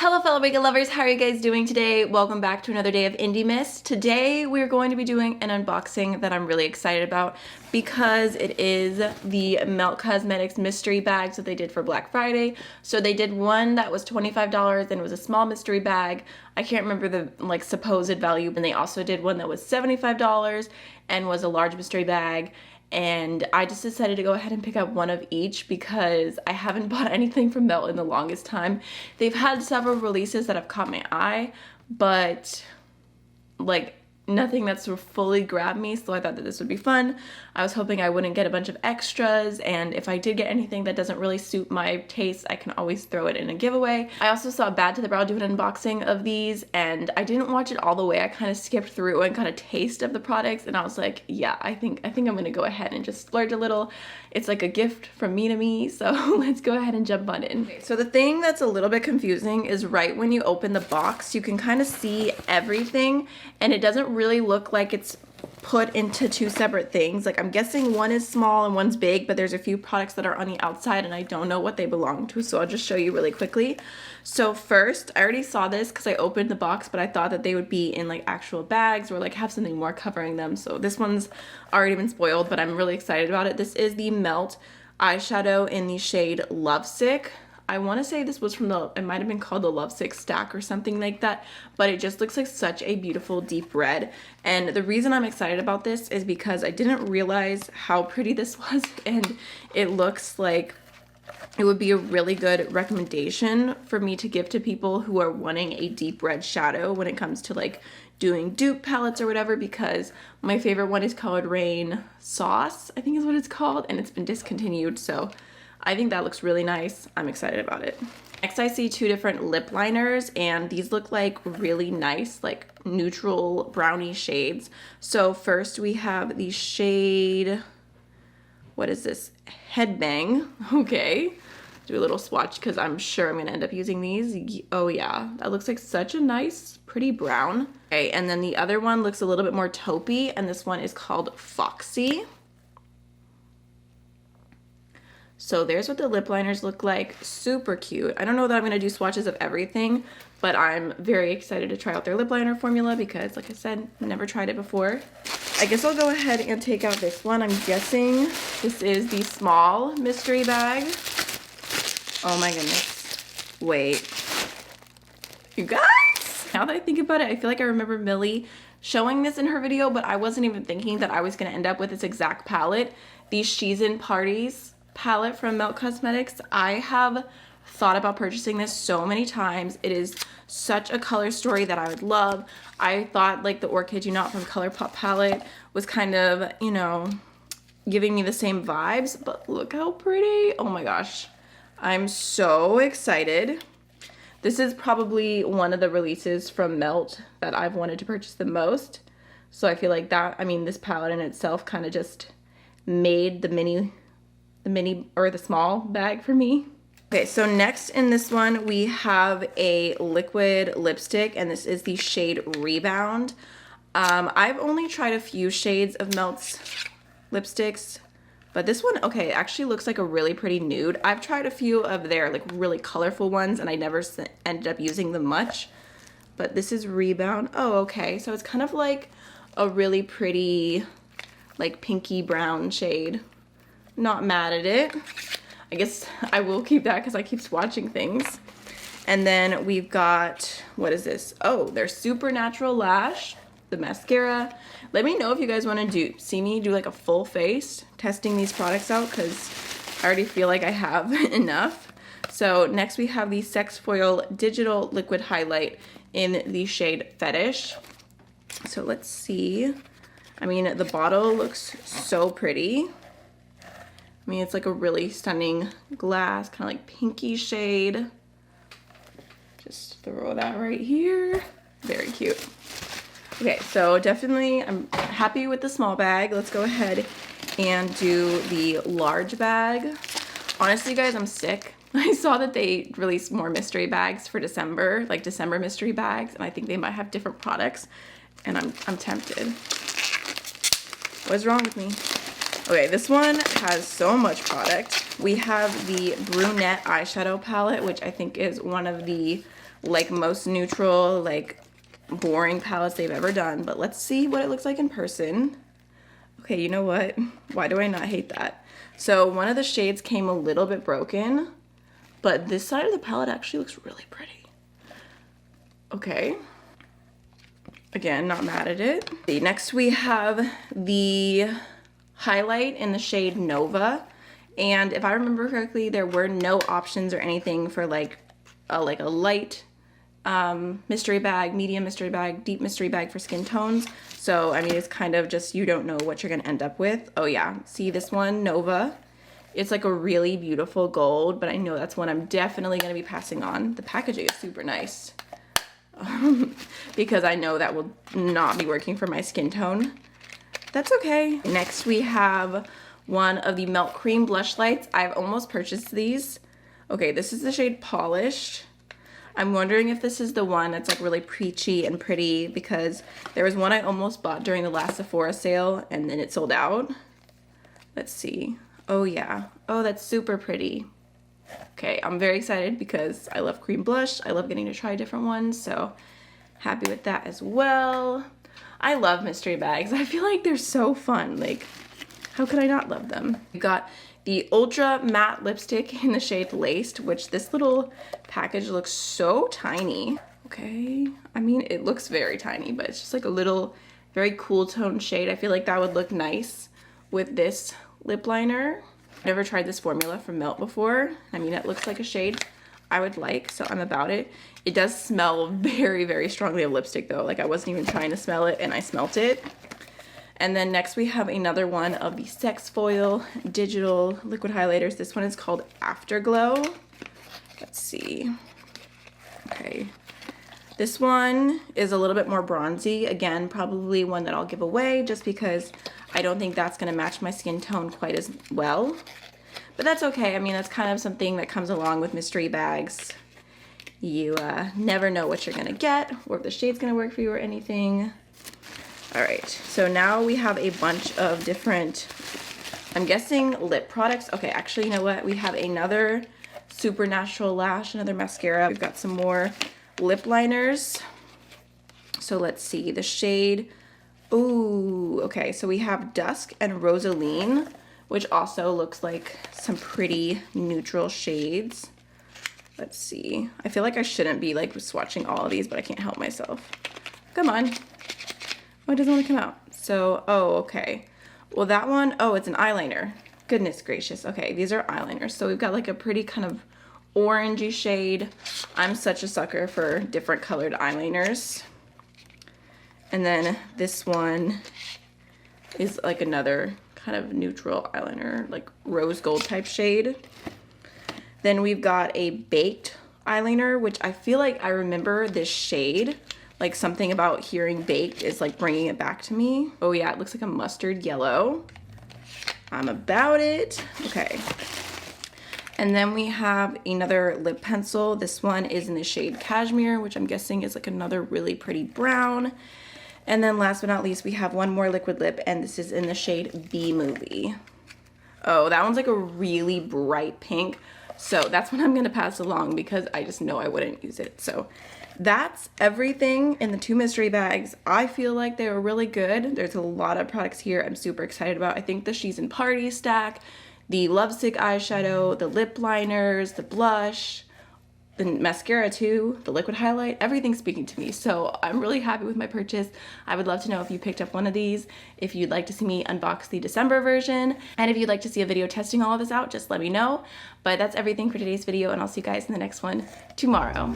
Hello fellow makeup lovers, how are you guys doing today? Welcome back to another day of Indie Miss. Today we're going to be doing an unboxing that I'm really excited about because it is the Melt Cosmetics mystery bags that they did for Black Friday. So they did one that was $25 and it was a small mystery bag. I can't remember the supposed value, and they also did one that was $75 and was a large mystery bag. And I just decided to go ahead and pick up one of each because I haven't bought anything from Melt in the longest time. They've had several releases that have caught my eye, but nothing that's fully grabbed me, so I thought that this would be fun. I was hoping I wouldn't get a bunch of extras, and if I did get anything that doesn't really suit my taste, I can always throw it in a giveaway. I also saw Bad to the Brow do an unboxing of these, and I didn't watch it all the way. I kind of skipped through and got a taste of the products, and I was like, yeah, I think I'm gonna go ahead and just splurge a little. It's like a gift from me to me, so let's go ahead and jump on in. Okay, so the thing that's a little bit confusing is right when you open the box, you can kind of see everything, and it doesn't really look like it's put into two separate things. Like, I'm guessing one is small and one's big, but there's a few products that are on the outside and I don't know what they belong to, so I'll just show you really quickly. So first, I already saw this because I opened the box, but I thought that they would be in like actual bags or like have something more covering them. So this one's already been spoiled, but I'm really excited about it. This is the Melt eyeshadow in the shade Lovesick. I want to say this was from it might have been called the Lovesick Stack or something like that, but it just looks like such a beautiful deep red. And the reason I'm excited about this is because I didn't realize how pretty this was, and it looks like it would be a really good recommendation for me to give to people who are wanting a deep red shadow when it comes to like doing dupe palettes or whatever, because my favorite one is Colored Rain Sauce, I think is what it's called, and it's been discontinued, so I think that looks really nice. I'm excited about it. Next, I see two different lip liners, and these look like really nice, like neutral brownie shades. So first we have the shade, what is this? Headbang. Okay. Do a little swatch because I'm sure I'm gonna end up using these. Oh yeah, that looks like such a nice, pretty brown. Okay, and then the other one looks a little bit more taupey, and this one is called Foxy. So there's what the lip liners look like. Super cute. I don't know that I'm going to do swatches of everything, but I'm very excited to try out their lip liner formula because, like I said, never tried it before. I guess I'll go ahead and take out this one. I'm guessing this is the small mystery bag. Oh my goodness. Wait. You guys! Now that I think about it, I feel like I remember Millie showing this in her video, but I wasn't even thinking that I was going to end up with this exact palette. These She's in Parties palette from Melt Cosmetics. I have thought about purchasing this so many times. It is such a color story that I would love. I thought like the Orchid You Not from ColourPop palette was kind of, you know, giving me the same vibes, but look how pretty. Oh my gosh. I'm so excited. This is probably one of the releases from Melt that I've wanted to purchase the most. So I feel like that, I mean, this palette in itself kind of just made the mini or the small bag for me. Okay, so next in this one we have a liquid lipstick, and this is the shade Rebound. I've only tried a few shades of Melt's lipsticks, but this one, okay, actually looks like a really pretty nude. I've tried a few of their like really colorful ones and I never ended up using them much, but this is Rebound. Oh, okay, so it's kind of like a really pretty like pinky brown shade. Not mad at it. I guess I will keep that because I keep swatching things. And then we've got, what is this? Oh, their Supernatural Lash, the mascara. Let me know if you guys want to see me do like a full face testing these products out, because I already feel like I have enough. So next we have the Sex Foil Digital Liquid Highlight in the shade Fetish. So let's see. I mean, the bottle looks so pretty. I mean, it's like a really stunning glass, kind of like pinky shade. Just throw that right here. Very cute. Okay, so definitely I'm happy with the small bag. Let's go ahead and do the large bag. Honestly, guys, I'm sick. I saw that they released more mystery bags for December, like December mystery bags, and I think they might have different products, and I'm tempted. What's wrong with me? Okay, this one has so much product. We have the brunette eyeshadow palette, which I think is one of the like most neutral, like boring palettes they've ever done, but let's see what it looks like in person. Okay, you know what? Why do I not hate that? So one of the shades came a little bit broken, but this side of the palette actually looks really pretty. Okay. Again, not mad at it. Next we have the highlight in the shade Nova. And if I remember correctly, there were no options or anything for like a light mystery bag, medium mystery bag, deep mystery bag for skin tones. So, I mean, it's kind of just, you don't know what you're gonna end up with. Oh yeah, see this one, Nova. It's like a really beautiful gold, but I know that's one I'm definitely gonna be passing on. The packaging is super nice. Because I know that will not be working for my skin tone. That's okay. Next we have one of the Melt Cream blush lights. I've almost purchased these. Okay, this is the shade Polished. I'm wondering if this is the one that's like really preachy and pretty, because there was one I almost bought during the last Sephora sale and then it sold out. Let's see. Oh yeah. Oh, that's super pretty. Okay, I'm very excited because I love cream blush. I love getting to try different ones, so happy with that as well. I love mystery bags. I feel like they're so fun. Like, how could I not love them? We got the Ultra Matte Lipstick in the shade Laced, which this little package looks so tiny. Okay, I mean, it looks very tiny, but it's just like a little, very cool tone shade. I feel like that would look nice with this lip liner. I've never tried this formula from Melt before. I mean, it looks like a shade I would like, so I'm about it. It does smell very, very strongly of lipstick though. Like I wasn't even trying to smell it and I smelt it. And then next we have another one of the Sex Foil digital liquid highlighters. This one is called Afterglow. Let's see. Okay. This one is a little bit more bronzy. Again, probably one that I'll give away just because I don't think that's gonna match my skin tone quite as well. But that's okay. I mean, that's kind of something that comes along with mystery bags. You never know what you're gonna get or if the shade's gonna work for you or anything. All right, so now we have a bunch of different, I'm guessing lip products. Okay, actually, you know what? We have another Supernatural Lash, another mascara. We've got some more lip liners. So let's see, the shade, ooh, okay, so we have Dusk and Rosaline, which also looks like some pretty neutral shades. Let's see. I feel like I shouldn't be like swatching all of these, but I can't help myself. Come on. Oh, it doesn't want to come out. So, oh, okay. Well, that one, oh, it's an eyeliner. Goodness gracious. Okay, these are eyeliners. So we've got like a pretty kind of orangey shade. I'm such a sucker for different colored eyeliners. And then this one is like another kind of neutral eyeliner, like rose gold type shade. Then we've got a baked eyeliner, which I feel like I remember this shade. Like something about hearing baked is like bringing it back to me. Oh yeah, it looks like a mustard yellow. I'm about it. Okay. And then we have another lip pencil. This one is in the shade Cashmere, which I'm guessing is like another really pretty brown. And then last but not least, we have one more liquid lip, and this is in the shade B-Movie. Oh, that one's like a really bright pink. So that's what I'm gonna pass along because I just know I wouldn't use it. So that's everything in the two mystery bags. I feel like they were really good. There's a lot of products here I'm super excited about. I think the She's in Party stack, the Lovesick eyeshadow, the lip liners, the blush, the mascara too, the liquid highlight, everything's speaking to me. So I'm really happy with my purchase. I would love to know if you picked up one of these, if you'd like to see me unbox the December version, and if you'd like to see a video testing all of this out, just let me know. But that's everything for today's video, and I'll see you guys in the next one tomorrow.